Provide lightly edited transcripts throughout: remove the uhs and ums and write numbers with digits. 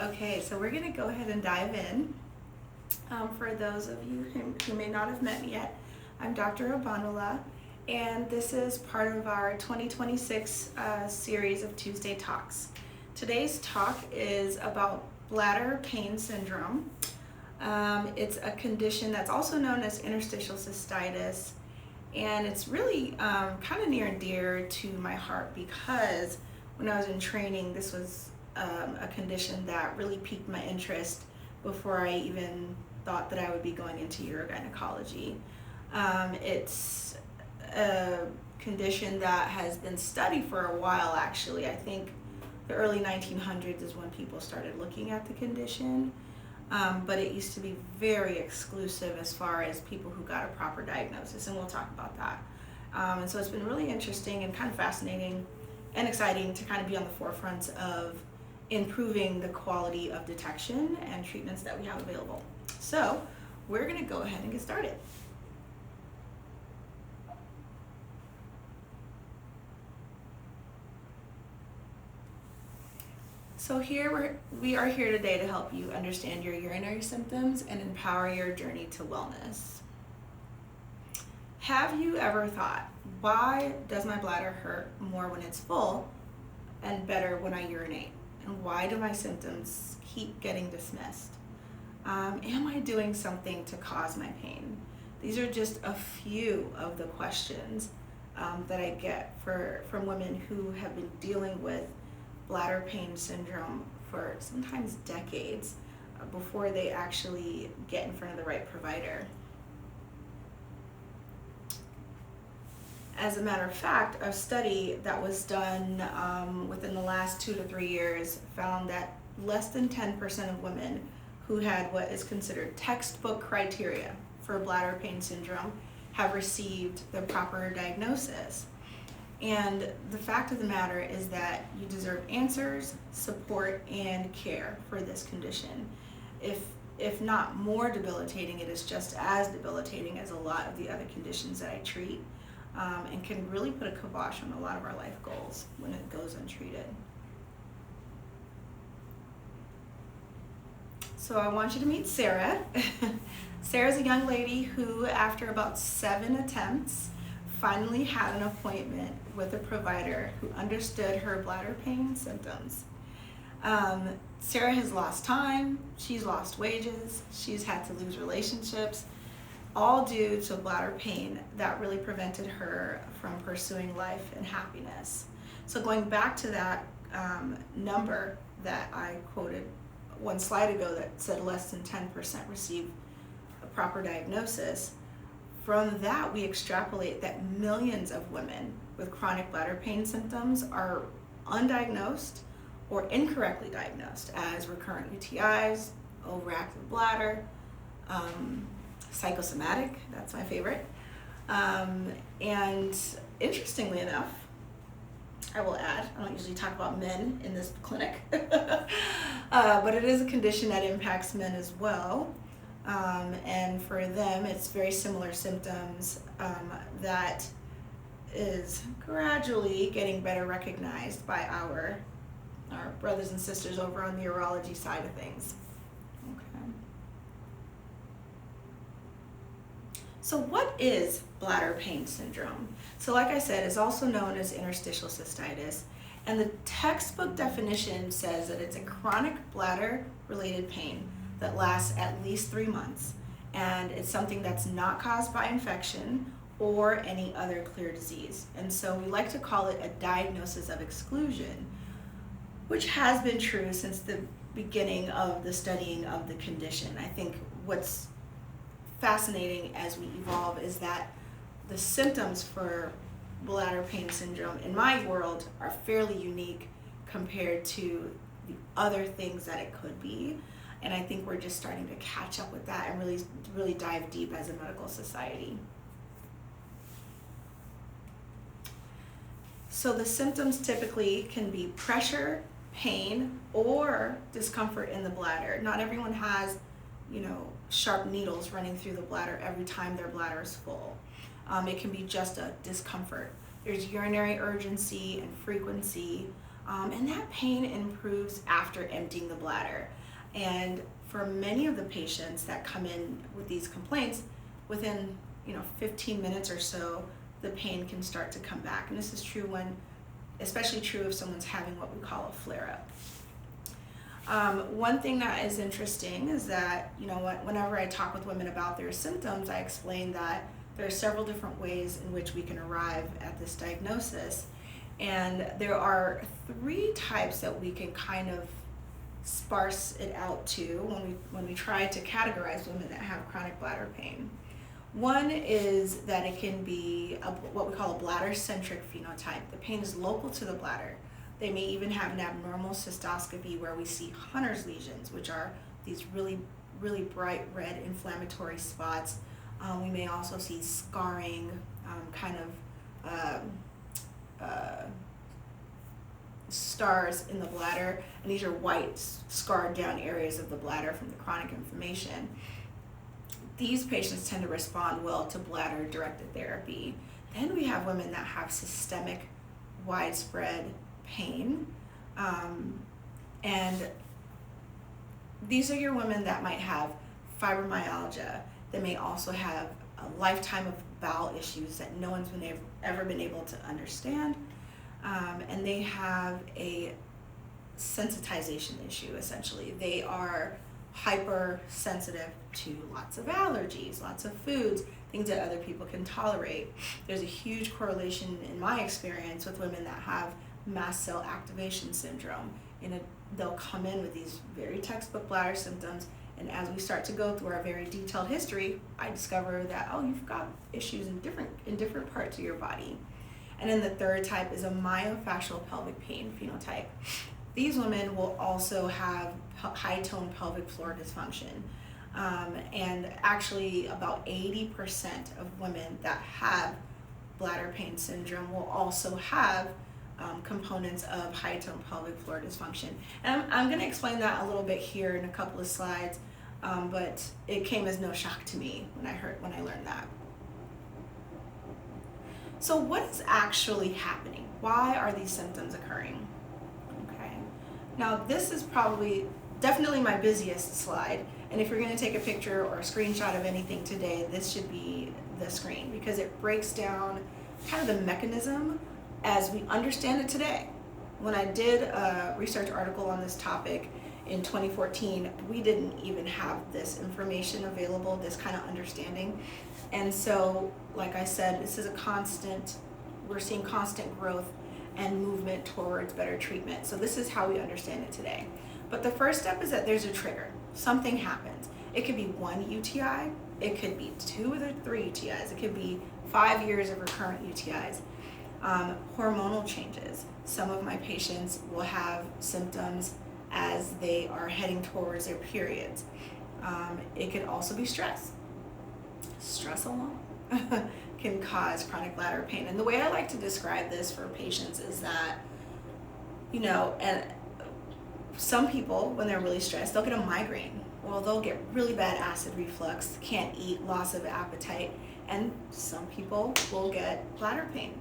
Okay, so we're going to go ahead and dive in. For those of you who may not have met me yet, I'm Dr. Abanulo, and this is part of our 2026 series of Tuesday Talks. Today's talk is about bladder pain syndrome. It's a condition that's also known as interstitial cystitis, and it's really kind of near and dear to my heart because when I was in training, this was a condition that really piqued my interest before I even thought that I would be going into urogynecology. It's a condition that has been studied for a while, actually. I think the early 1900s is when people started looking at the condition, but it used to be very exclusive as far as people who got a proper diagnosis, and we'll talk about that. And so it's been really interesting and kind of fascinating and exciting to kind of be on the forefront of improving the quality of detection and treatments that we have available. So we're going to go ahead and get started. So we are here today to help you understand your urinary symptoms and empower your journey to wellness. Have you ever thought, why does my bladder hurt more when it's full and better when I urinate? And why do my symptoms keep getting dismissed? Am I doing something to cause my pain? These are just a few of the questions that I get from women who have been dealing with bladder pain syndrome for sometimes decades before they actually get in front of the right provider. As a matter of fact, a study that was done within the last 2 to 3 years found that less than 10% of women who had what is considered textbook criteria for bladder pain syndrome have received the proper diagnosis. And the fact of the matter is that you deserve answers, support, and care for this condition. If not more debilitating, it is just as debilitating as a lot of the other conditions that I treat. And can really put a kibosh on a lot of our life goals when it goes untreated. So I want you to meet Sarah. Sarah's a young lady who, after about 7 attempts, finally had an appointment with a provider who understood her bladder pain symptoms. Sarah has lost time, she's lost wages, she's had to lose relationships, all due to bladder pain that really prevented her from pursuing life and happiness. So going back to that number that I quoted one slide ago that said less than 10% receive a proper diagnosis, from that we extrapolate that millions of women with chronic bladder pain symptoms are undiagnosed or incorrectly diagnosed as recurrent UTIs, overactive bladder, psychosomatic, that's my favorite. And interestingly enough, I will add, I don't usually talk about men in this clinic, but it is a condition that impacts men as well. And for them, it's very similar symptoms that is gradually getting better recognized by our brothers and sisters over on the urology side of things. So what is bladder pain syndrome? So like I said, it's also known as interstitial cystitis, and the textbook definition says that it's a chronic bladder-related pain that lasts at least 3 months, and it's something that's not caused by infection or any other clear disease. And so we like to call it a diagnosis of exclusion, which has been true since the beginning of the studying of the condition. I think what's fascinating as we evolve is that the symptoms for bladder pain syndrome in my world are fairly unique compared to the other things that it could be, and I think we're just starting to catch up with that and really dive deep as a medical society. So the symptoms typically can be pressure, pain, or discomfort in the bladder. Not everyone has sharp needles running through the bladder every time their bladder is full. It can be just a discomfort. There's urinary urgency and frequency, And that pain improves after emptying the bladder. And for many of the patients that come in with these complaints, within 15 minutes or so, the pain can start to come back. And this is true especially true if someone's having what we call a flare-up. One thing that is interesting is that, whenever I talk with women about their symptoms, I explain that there are several different ways in which we can arrive at this diagnosis. And there are 3 types that we can kind of sparse it out to when we try to categorize women that have chronic bladder pain. One is that it can be what we call a bladder-centric phenotype. The pain is local to the bladder. They may even have an abnormal cystoscopy where we see Hunner's lesions, which are these really, really bright red inflammatory spots. We may also see scarring, stars in the bladder, and these are white, scarred down areas of the bladder from the chronic inflammation. These patients tend to respond well to bladder-directed therapy. Then we have women that have systemic, widespread pain, and these are your women that might have fibromyalgia. They may also have a lifetime of bowel issues that no one's ever been able to understand, and they have a sensitization issue, essentially. They are hypersensitive to lots of allergies, lots of foods, things that other people can tolerate. There's a huge correlation in my experience with women that have mast cell activation syndrome. They'll come in with these very textbook bladder symptoms, and as we start to go through our very detailed history, I discover that, you've got issues in different parts of your body. And then the third type is a myofascial pelvic pain phenotype. These women will also have high-tone pelvic floor dysfunction. And actually about 80% of women that have bladder pain syndrome will also have components of high-tone pelvic floor dysfunction. And I'm going to explain that a little bit here in a couple of slides, but it came as no shock to me when I learned that. So what is actually happening? Why are these symptoms occurring? Okay. Now this is definitely my busiest slide, and if you're going to take a picture or a screenshot of anything today, this should be the screen, because it breaks down kind of the mechanism as we understand it today. When I did a research article on this topic in 2014, we didn't even have this information available, this kind of understanding. And so, like I said, we're seeing constant growth and movement towards better treatment. So this is how we understand it today. But the first step is that there's a trigger. Something happens. It could be 1 UTI, it could be 2 or 3 UTIs, it could be 5 years of recurrent UTIs. Hormonal changes. Some of my patients will have symptoms as they are heading towards their periods. It could also be stress. Stress alone can cause chronic bladder pain. And the way I like to describe this for patients is that, and some people, when they're really stressed, they'll get a migraine. Well, they'll get really bad acid reflux, can't eat, loss of appetite, and some people will get bladder pain.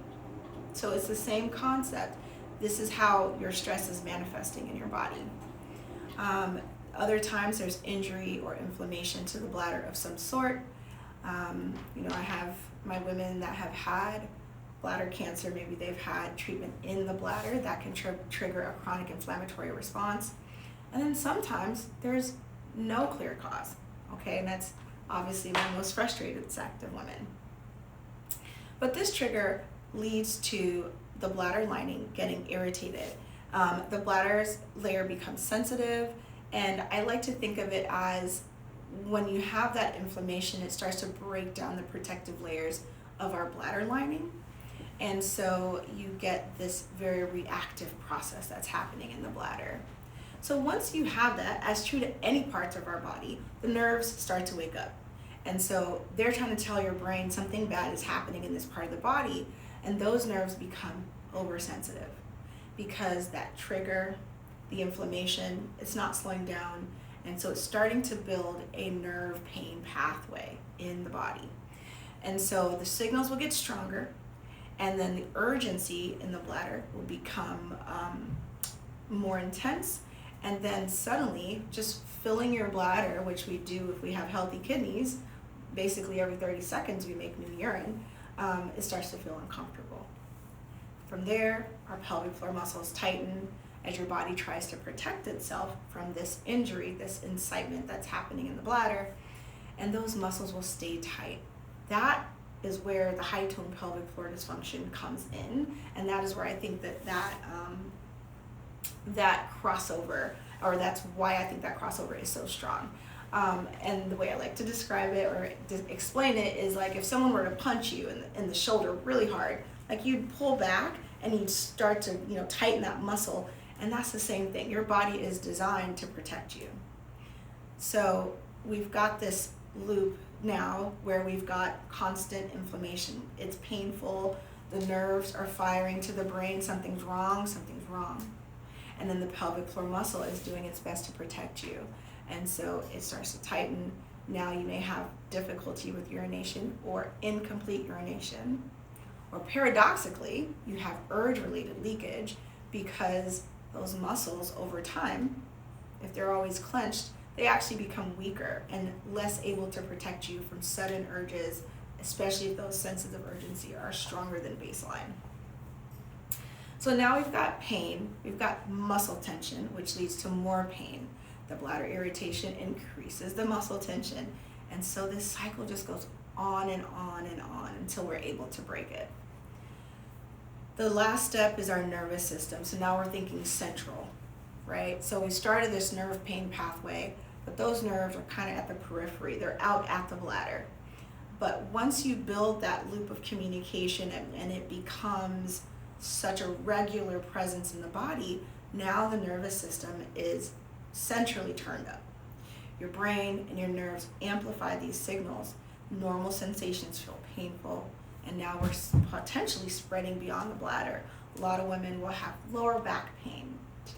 So it's the same concept. This is how your stress is manifesting in your body. Other times there's injury or inflammation to the bladder of some sort. I have my women that have had bladder cancer. Maybe they've had treatment in the bladder that can trigger a chronic inflammatory response. And then sometimes there's no clear cause, okay? And that's obviously my most frustrated sect of women. But this trigger leads to the bladder lining getting irritated. The bladder's layer becomes sensitive, and I like to think of it as when you have that inflammation, it starts to break down the protective layers of our bladder lining. And so you get this very reactive process that's happening in the bladder. So once you have that, as true to any parts of our body, the nerves start to wake up. And so they're trying to tell your brain something bad is happening in this part of the body, and those nerves become oversensitive because that trigger, the inflammation, it's not slowing down, and so it's starting to build a nerve pain pathway in the body. And so the signals will get stronger, and then the urgency in the bladder will become more intense, and then suddenly just filling your bladder, which we do if we have healthy kidneys, basically every 30 seconds we make new urine, it starts to feel uncomfortable. From there, our pelvic floor muscles tighten as your body tries to protect itself from this injury, this incitement that's happening in the bladder, and those muscles will stay tight. That is where the high tone pelvic floor dysfunction comes in, and that is where I think that crossover, or that's why I think that crossover is so strong. And the way I like to describe it or explain it is like if someone were to punch you in the shoulder really hard, like you'd pull back and you'd start to tighten that muscle, and that's the same thing. Your body is designed to protect you. So we've got this loop now where we've got constant inflammation. It's painful, the nerves are firing to the brain, something's wrong. And then the pelvic floor muscle is doing its best to protect you. And so it starts to tighten. Now you may have difficulty with urination or incomplete urination. Or paradoxically, you have urge-related leakage because those muscles over time, if they're always clenched, they actually become weaker and less able to protect you from sudden urges, especially if those senses of urgency are stronger than baseline. So now we've got pain, we've got muscle tension, which leads to more pain. The bladder irritation increases the muscle tension, and so this cycle just goes on and on and on until we're able to break it. The last step is our nervous system. So now we're thinking central, right? So we started this nerve pain pathway, but those nerves are kind of at the periphery. They're out at the bladder. But once you build that loop of communication and it becomes such a regular presence in the body, now the nervous system is centrally turned up. Your brain and your nerves amplify these signals. Normal sensations feel painful, and now we're potentially spreading beyond the bladder. A lot of women will have lower back pain,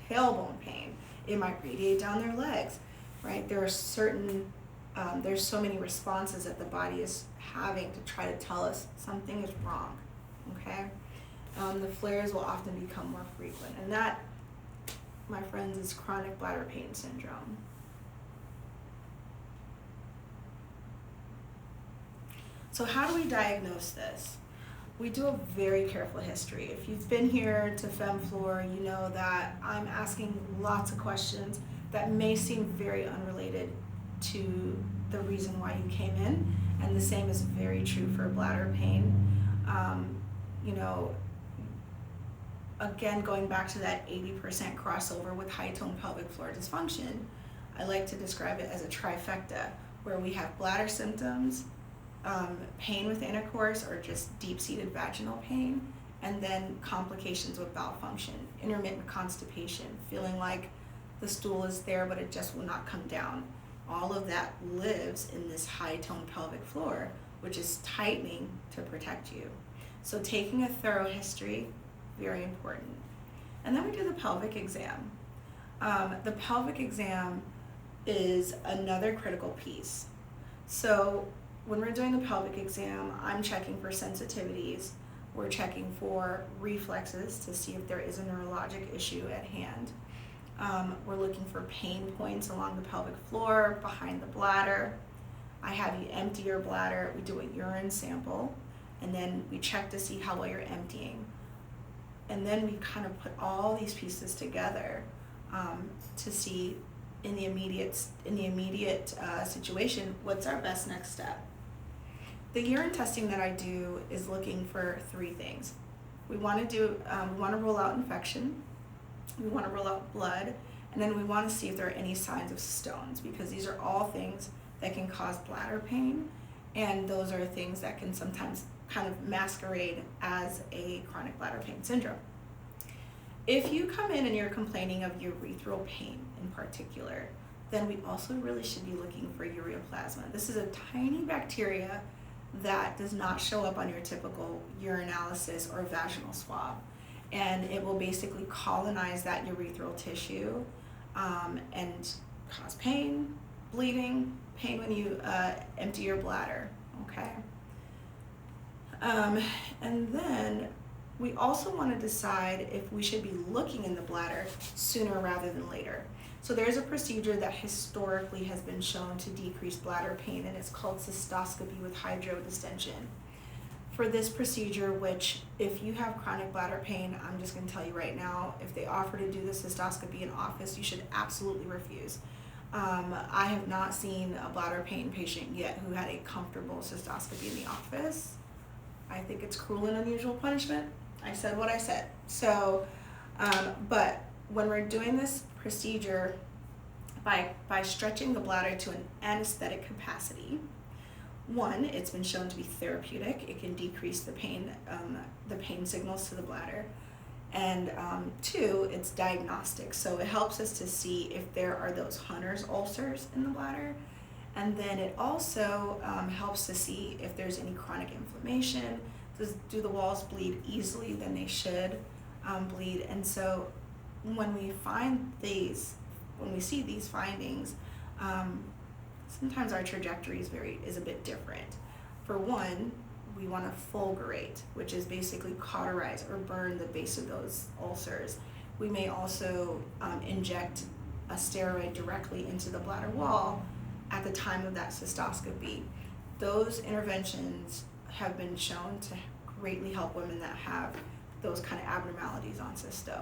tailbone pain. It might radiate down their legs, right? There are there's so many responses that the body is having to try to tell us something is wrong, okay? The flares will often become more frequent, and that, my friends, is chronic bladder pain syndrome. So how do we diagnose this? We do a very careful history. If you've been here to Femme Flôr, you know that I'm asking lots of questions that may seem very unrelated to the reason why you came in, and the same is very true for bladder pain. Again, going back to that 80% crossover with high tone pelvic floor dysfunction, I like to describe it as a trifecta, where we have bladder symptoms, pain with intercourse or just deep-seated vaginal pain, and then complications with bowel function, intermittent constipation, feeling like the stool is there but it just will not come down. All of that lives in this high-tone pelvic floor, which is tightening to protect you. So taking a thorough history, very important. And then we do the pelvic exam. The pelvic exam is another critical piece. So when we're doing the pelvic exam, I'm checking for sensitivities. We're checking for reflexes to see if there is a neurologic issue at hand. We're looking for pain points along the pelvic floor, behind the bladder. I have you empty your bladder. We do a urine sample, and then we check to see how well you're emptying. And then we kind of put all these pieces together to see in the immediate situation, what's our best next step. The urine testing that I do is looking for three things. We want to rule out infection, we want to rule out blood, and then we want to see if there are any signs of stones, because these are all things that can cause bladder pain, and those are things that can sometimes kind of masquerade as a chronic bladder pain syndrome. If you come in and you're complaining of urethral pain in particular, then we also really should be looking for ureaplasma. This is a tiny bacteria that does not show up on your typical urinalysis or vaginal swab, and it will basically colonize that urethral tissue and cause pain, bleeding, pain when you empty your bladder, okay? And then We also want to decide if we should be looking in the bladder sooner rather than later. So there's a procedure that historically has been shown to decrease bladder pain, and it's called cystoscopy with hydrodistension. For this procedure, which if you have chronic bladder pain, I'm just going to tell you right now, if they offer to do the cystoscopy in office, you should absolutely refuse. I have not seen a bladder pain patient yet who had a comfortable cystoscopy in the office. I think it's cruel and unusual punishment. I said what I said. So, but when we're doing this procedure, by stretching the bladder to an anesthetic capacity, one, it's been shown to be therapeutic. It can decrease the pain signals to the bladder. And two, it's diagnostic. So it helps us to see if there are those Hunner's ulcers in the bladder. And then it also helps to see if there's any chronic inflammation. Do the walls bleed easily? Then they should bleed. And so when we see these findings, sometimes our trajectory is a bit different. For one, we want to fulgurate, which is basically cauterize or burn the base of those ulcers. We may also inject a steroid directly into the bladder wall at the time of that cystoscopy. Those interventions have been shown to greatly help women that have those kind of abnormalities on cysto.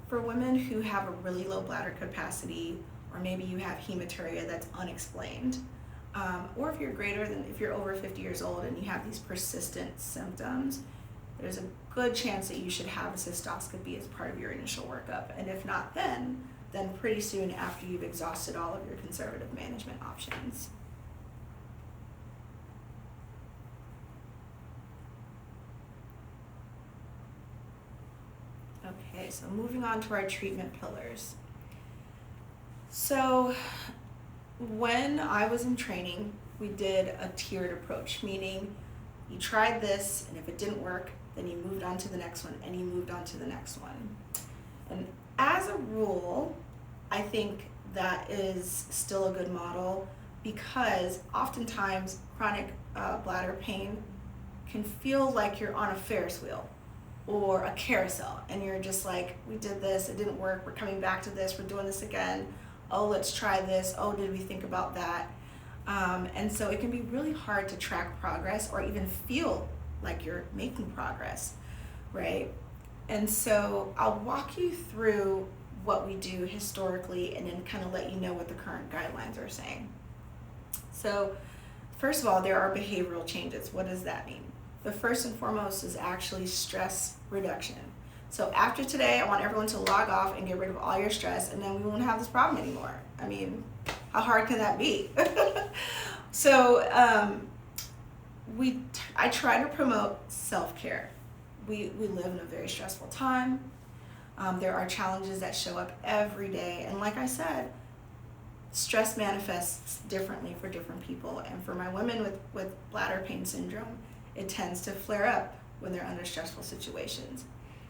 For women who have a really low bladder capacity, or maybe you have hematuria that's unexplained, or if you're over 50 years old and you have these persistent symptoms, there's a good chance that you should have a cystoscopy as part of your initial workup. And if not then pretty soon after you've exhausted all of your conservative management options. Okay, so moving on to our treatment pillars. So when I was in training, we did a tiered approach, meaning you tried this, and if it didn't work, then you moved on to the next one, and you moved on to the next one. And as a rule, I think that is still a good model, because oftentimes chronic bladder pain can feel like you're on a Ferris wheel or a carousel, and you're just like, we did this, it didn't work, we're coming back to this, we're doing this again, oh, let's try this, oh, did we think about that? And so it can be really hard to track progress or even feel like you're making progress, right? And so I'll walk you through what we do historically and then kind of let you know what the current guidelines are saying. So first of all, there are behavioral changes. What does that mean? The first and foremost is actually stress reduction. So after today, I want everyone to log off and get rid of all your stress, and then we won't have this problem anymore. I mean, how hard can that be? So I try to promote self-care. We live in a very stressful time. There are challenges that show up every day, and like I said, stress manifests differently for different people. And for my women with bladder pain syndrome, it tends to flare up when they're under stressful situations.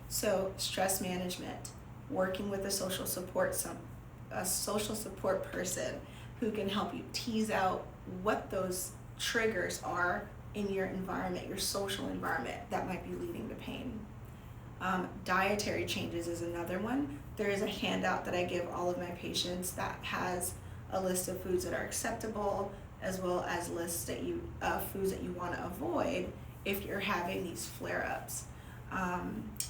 So stress management, working with a social support person who can help you tease out what those triggers are in your environment, your social environment, that might be leading to pain. Dietary changes is another one. There is a handout that I give all of my patients that has a list of foods that are acceptable, as well as lists that foods that you want to avoid if you're having these flare-ups.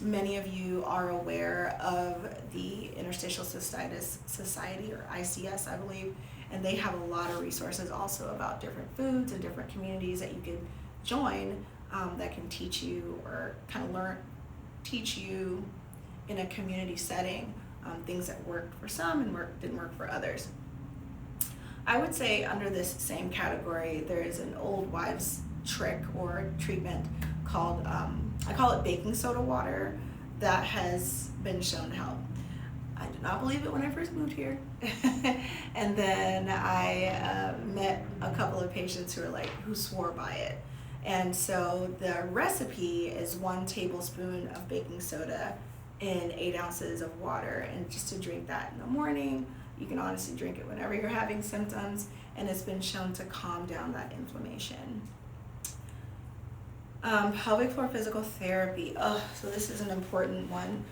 Many of you are aware of the Interstitial Cystitis Society, or ICS, I believe, and they have a lot of resources also about different foods and different communities that you can join that can teach you or kind of teach you in a community setting things that worked for some and didn't work for others. I would say under this same category, there is an old wives' trick or treatment called, I call it baking soda water, that has been shown to help. I did not believe it when I first moved here. And then I met a couple of patients who swore by it. And so the recipe is 1 tablespoon of baking soda in 8 ounces of water, and just to drink that in the morning. You can honestly drink it whenever you're having symptoms, and it's been shown to calm down that inflammation. Pelvic floor physical therapy. Oh, so this is an important one.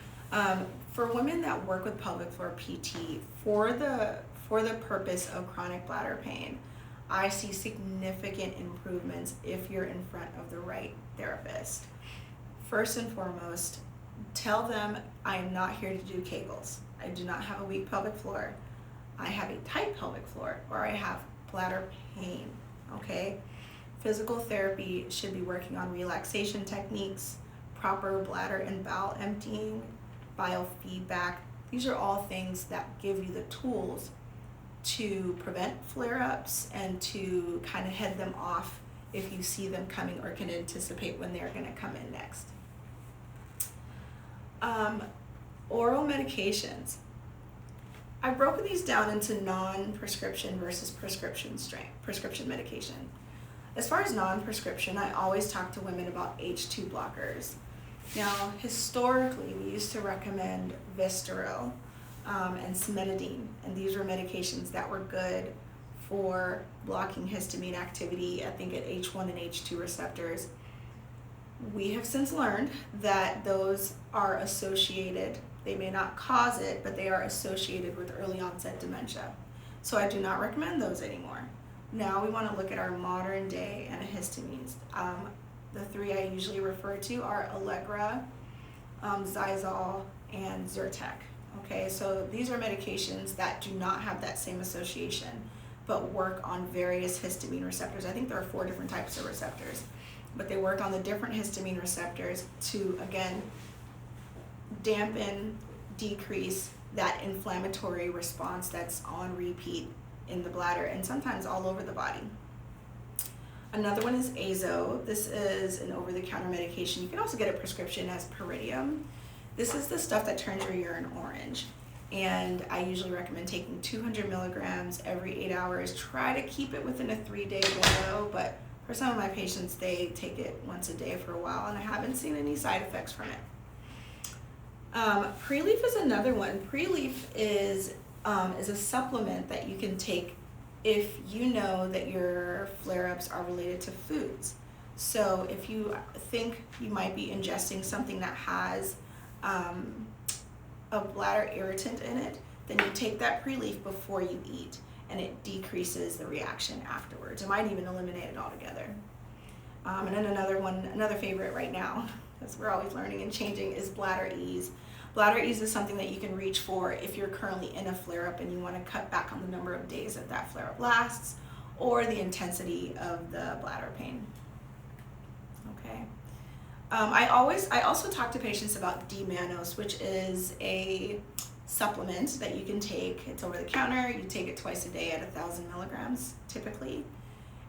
For women that work with pelvic floor PT for the purpose of chronic bladder pain, I see significant improvements if you're in front of the right therapist. First and foremost, tell them I am not here to do Kegels. I do not have a weak pelvic floor. I have a tight pelvic floor, or I have bladder pain, okay? Physical therapy should be working on relaxation techniques, proper bladder and bowel emptying, biofeedback. These are all things that give you the tools to prevent flare-ups and to kind of head them off if you see them coming or can anticipate when they're going to come in next. Oral medications. I broke these down into non-prescription versus prescription medication. As far as non-prescription, I always talk to women about H2 blockers. Now, historically, we used to recommend Vistaril and cimetidine, and these were medications that were good for blocking histamine activity, I think at H1 and H2 receptors. We have since learned that those are associated, they may not cause it, but they are associated with early onset dementia. So I do not recommend those anymore. Now we want to look at our modern day antihistamines. The three I usually refer to are Allegra, Xyzal, and Zyrtec. Okay, so these are medications that do not have that same association, but work on various histamine receptors. I think there are 4 different types of receptors, but they work on the different histamine receptors to, again, dampen, decrease that inflammatory response that's on repeat in the bladder and sometimes all over the body. Another one is Azo. This is an over-the-counter medication. You can also get a prescription as Pyridium. This is the stuff that turns your urine orange. And I usually recommend taking 200 milligrams every 8 hours. Try to keep it within a 3-day window, but for some of my patients, they take it once a day for a while, and I haven't seen any side effects from it. Preleaf is another one. Preleaf is a supplement that you can take if you know that your flare-ups are related to foods. So if you think you might be ingesting something that has a bladder irritant in it, then you take that Preleaf before you eat, and it decreases the reaction afterwards. It might even eliminate it altogether. And then another favorite right now, because we're always learning and changing, is Bladder Ease. Bladder Ease is something that you can reach for if you're currently in a flare-up and you want to cut back on the number of days that flare-up lasts, or the intensity of the bladder pain. Okay. I also talk to patients about D-mannose, which is a supplement that you can take. It's over the counter. You take it twice a day at 1,000 milligrams typically.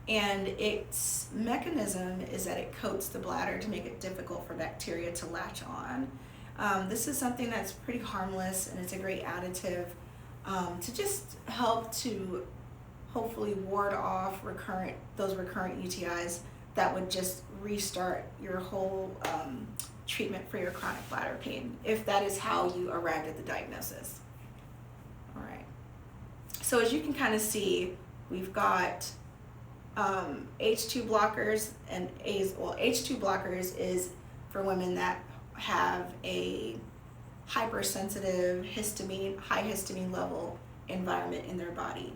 And its mechanism is that it coats the bladder to make it difficult for bacteria to latch on. This is something that's pretty harmless, and it's a great additive to just help to hopefully ward off those recurrent UTIs that would just restart your whole treatment for your chronic bladder pain, if that is how you arrived at the diagnosis. All right. So as you can kind of see, we've got H2 blockers and H2 blockers is for women that have a hypersensitive high histamine level environment in their body.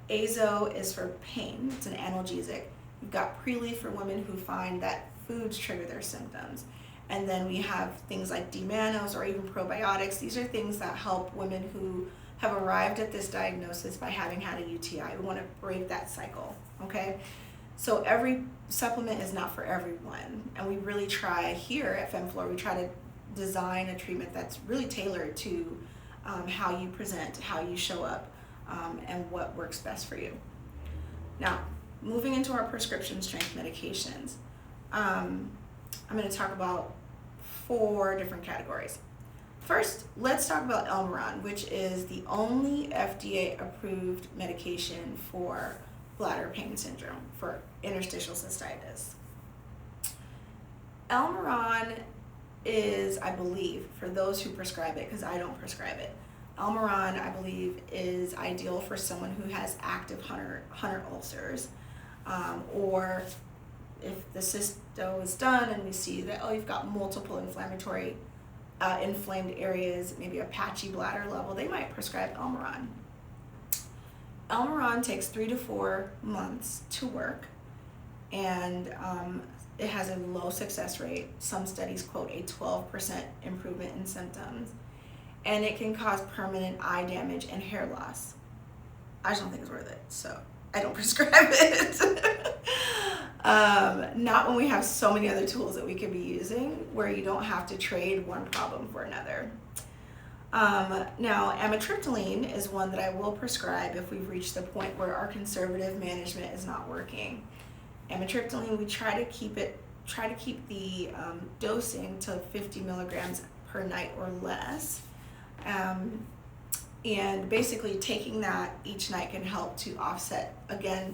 Azo is for pain. It's an analgesic. We've got Preleaf for women who find that foods trigger their symptoms. And then we have things like D-mannose or even probiotics. These are things that help women who have arrived at this diagnosis by having had a UTI. We want to break that cycle, okay? So every supplement is not for everyone. And we really try here at Femme Flôr, we try to design a treatment that's really tailored to how you present, how you show up, and what works best for you. Now, moving into our prescription strength medications, I'm going to talk about 4 different categories. First, let's talk about Elmiron, which is the only FDA-approved medication for bladder pain syndrome, for interstitial cystitis. Elmiron is, I believe, for those who prescribe it, because I don't prescribe it, Elmiron, I believe, is ideal for someone who has active Hunter ulcers, or if the cysto is done and we see that, oh, you've got multiple inflamed areas, maybe a patchy bladder level, they might prescribe Elmiron. Elmiron takes 3 to 4 months to work, and it has a low success rate. Some studies quote a 12% improvement in symptoms, and it can cause permanent eye damage and hair loss. I just don't think it's worth it, so I don't prescribe it. Not when we have so many other tools that we could be using where you don't have to trade one problem for another. Now, amitriptyline is one that I will prescribe if we've reached the point where our conservative management is not working. Amitriptyline, we try to keep the dosing to 50 milligrams per night or less. And basically taking that each night can help to offset, again,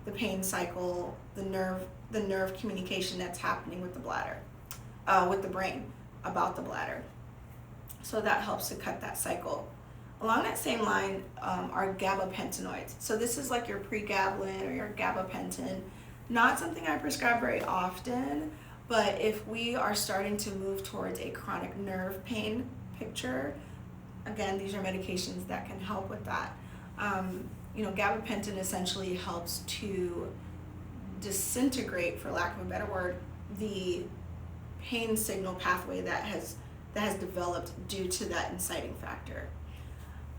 the pain cycle, the nerve communication that's happening with the bladder, with the brain about the bladder. So that helps to cut that cycle. Along that same line are gabapentinoids. So this is like your pregabalin or your gabapentin. Not something I prescribe very often, but if we are starting to move towards a chronic nerve pain picture, again, these are medications that can help with that. Gabapentin essentially helps to disintegrate, for lack of a better word, the pain signal pathway that has developed due to that inciting factor.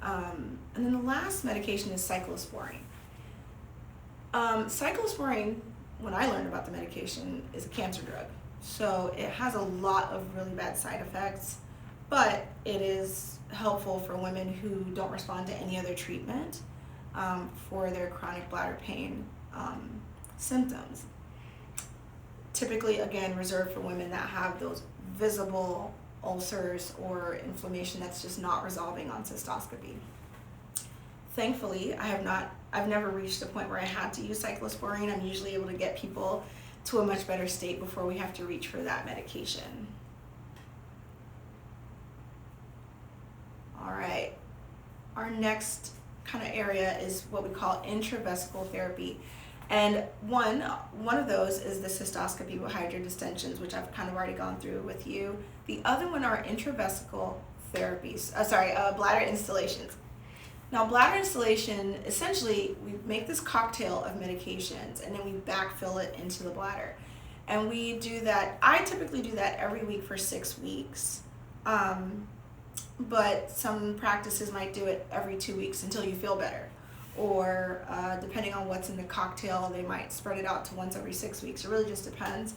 And then the last medication is cyclosporine. Cyclosporine, when I learned about the medication, is a cancer drug. So it has a lot of really bad side effects, but it is helpful for women who don't respond to any other treatment for their chronic bladder pain symptoms. Typically, again, reserved for women that have those visible ulcers or inflammation that's just not resolving on cystoscopy. Thankfully, I've never reached a point where I had to use cyclosporine. I'm usually able to get people to a much better state before we have to reach for that medication. All right, our next kind of area is what we call intravesical therapy. And one of those is the cystoscopy with hydrodistensions, which I've kind of already gone through with you. The other one are intravesical therapies, bladder installations. Now, bladder installation, essentially, we make this cocktail of medications and then we backfill it into the bladder. And we do that, I typically do that every week for 6 weeks. But some practices might do it every 2 weeks until you feel better. Or depending on what's in the cocktail, they might spread it out to once every 6 weeks. It really just depends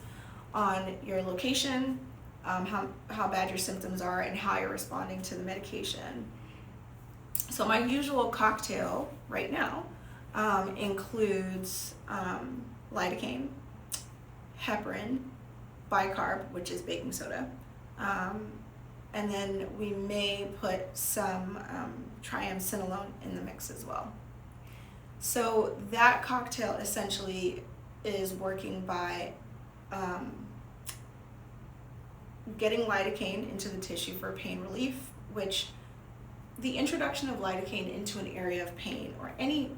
on your location, how bad your symptoms are, and how you're responding to the medication. So my usual cocktail right now includes lidocaine, heparin, bicarb, which is baking soda, and then we may put some triamcinolone in the mix as well. So that cocktail essentially is working by getting lidocaine into the tissue for pain relief, which the introduction of lidocaine into an area of pain or any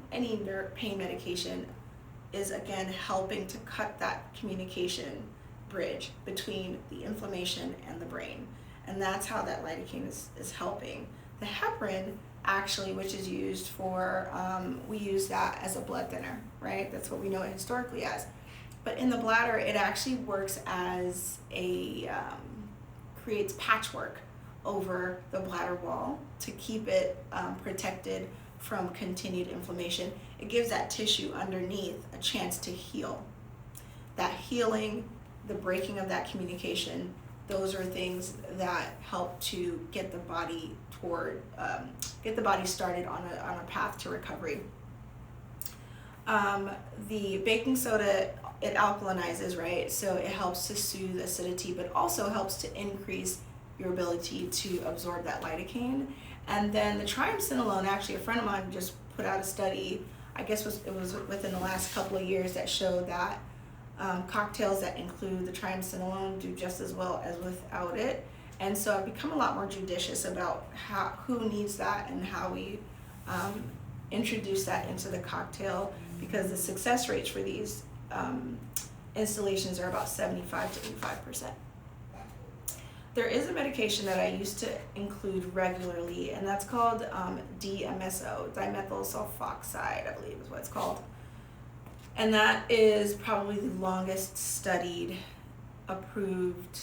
pain medication is again helping to cut that communication bridge between the inflammation and the brain. And that's how that lidocaine is helping. The heparin, actually, which is used for, we use that as a blood thinner, right? That's what we know it historically as. But in the bladder, it actually works as creates patchwork over the bladder wall to keep it protected from continued inflammation. It gives that tissue underneath a chance to heal. That healing, the breaking of that communication, those are things that help to get the body started on a path to recovery. The baking soda, it alkalinizes, right? So it helps to soothe acidity, but also helps to increase your ability to absorb that lidocaine. And then the triamcinolone, actually a friend of mine just put out a study, I guess it was within the last couple of years, that showed that cocktails that include the triamcinolone do just as well as without it. And so I've become a lot more judicious about who needs that and how we introduce that into the cocktail, because the success rates for these installations are about 75 to 85%. There is a medication that I used to include regularly, and that's called DMSO, dimethyl sulfoxide, I believe is what it's called. And that is probably the longest studied, approved,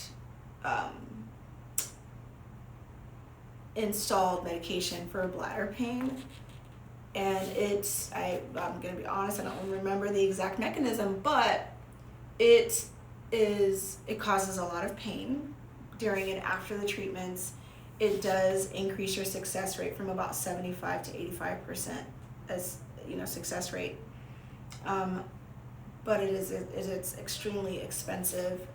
installed medication for bladder pain. And I'm gonna be honest, I don't remember the exact mechanism, but it causes a lot of pain during and after the treatments. It does increase your success rate from about 75 to 85% as success rate. But it's extremely expensive,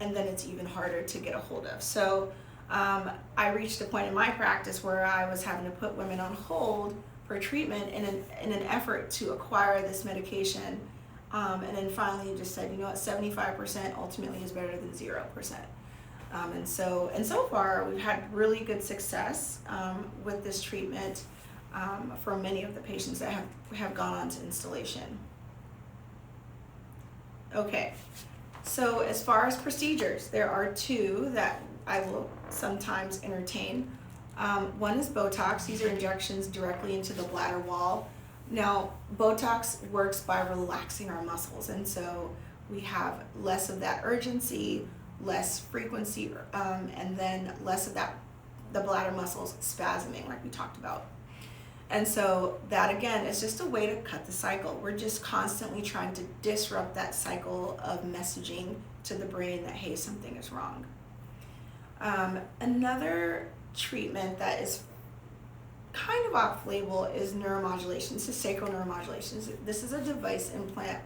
and then it's even harder to get a hold of. So I reached a point in my practice where I was having to put women on hold for treatment in an effort to acquire this medication, and then finally just said, 75% ultimately is better than 0%. And so far we've had really good success with this treatment for many of the patients that have gone on to installation. Okay, so as far as procedures, there are two that I will sometimes entertain. One is Botox. These are injections directly into the bladder wall. Now, Botox works by relaxing our muscles, and so we have less of that urgency, less frequency, and then less of the bladder muscles spasming like we talked about. And so that again is just a way to cut the cycle. We're just constantly trying to disrupt that cycle of messaging to the brain that, hey, something is wrong. Another treatment that is kind of off label is neuromodulation. This is sacral neuromodulation. This is a device implant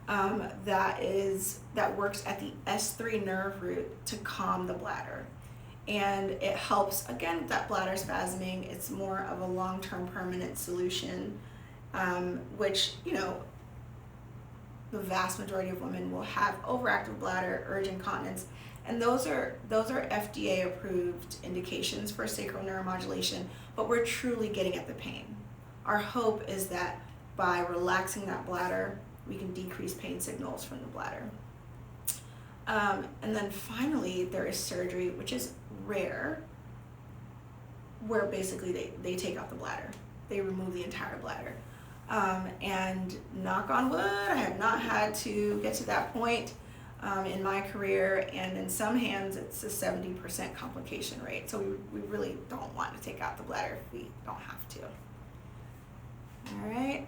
that works at the S3 nerve root to calm the bladder. And it helps, again, with that bladder spasming. It's more of a long-term permanent solution, which, the vast majority of women will have overactive bladder, urge incontinence, and those are FDA approved indications for sacral neuromodulation, but we're truly getting at the pain. Our hope is that by relaxing that bladder, we can decrease pain signals from the bladder. And then finally, there is surgery, which is rare, where basically they take out the bladder. They remove the entire bladder. And knock on wood, I have not had to get to that point in my career, and in some hands it's a 70% complication rate. So we really don't want to take out the bladder if we don't have to. All right.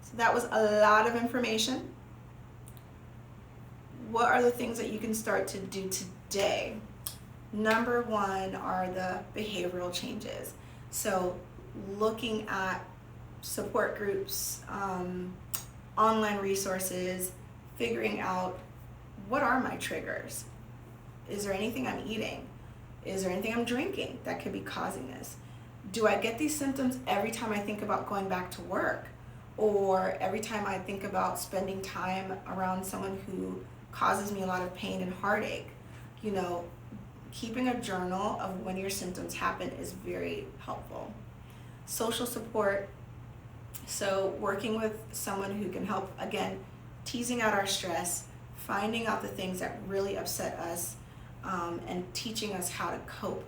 So that was a lot of information. What are the things that you can start to do today? Number one are the behavioral changes. So looking at support groups, online resources, figuring out what are my triggers. Is there anything I'm eating? Is there anything I'm drinking that could be causing this? Do I get these symptoms every time I think about going back to work? Or every time I think about spending time around someone who causes me a lot of pain and heartache? Keeping a journal of when your symptoms happen is very helpful. Social support, so working with someone who can help, again, teasing out our stress, finding out the things that really upset us, and teaching us how to cope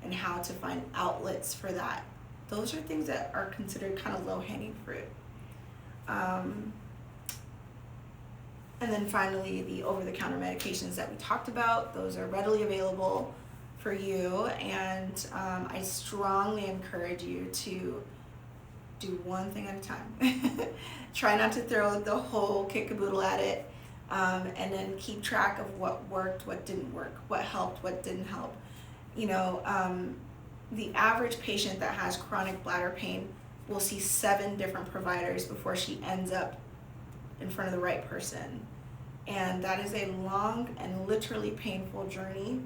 and how to find outlets for that. Those are things that are considered kind of low-hanging fruit. And then finally, the over-the-counter medications that we talked about, those are readily available for you, and I strongly encourage you to do one thing at a time. Try not to throw the whole kit caboodle at it, and then keep track of what worked, what didn't work, what helped, what didn't help. The average patient that has chronic bladder pain will see 7 different providers before she ends up in front of the right person. And that is a long and literally painful journey.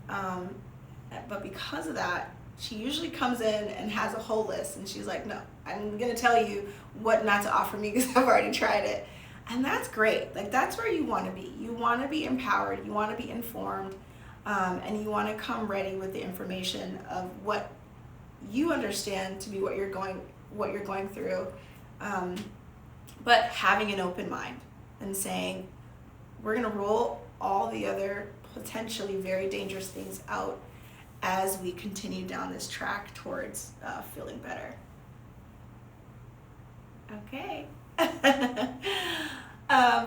But because of that, she usually comes in and has a whole list, and she's like, no, I'm gonna tell you what not to offer me because I've already tried it. And that's great. Like, that's where you wanna be. You wanna be empowered, you wanna be informed, and you wanna come ready with the information of what you understand to be what you're going through, but having an open mind. and saying, we're gonna roll all the other potentially very dangerous things out as we continue down this track towards feeling better. Okay.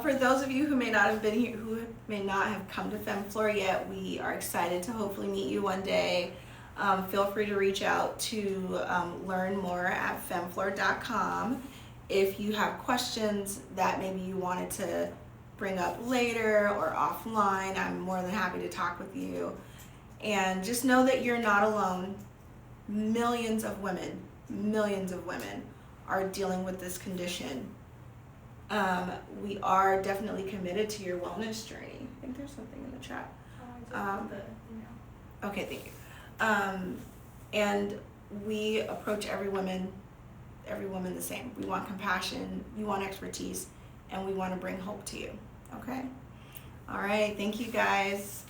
For those of you who may not have been here, who may not have come to Femme Flôr yet, we are excited to hopefully meet you one day. Feel free to reach out to learn more at femmeflor.com. If you have questions that maybe you wanted to bring up later or offline, I'm more than happy to talk with you. And just know that you're not alone. Millions of women are dealing with this condition. We are definitely committed to your wellness journey. I think there's something in the chat. Okay, thank you. And we approach every woman the same. We want compassion, we want expertise, and we want to bring hope to you. Okay? All right, thank you guys.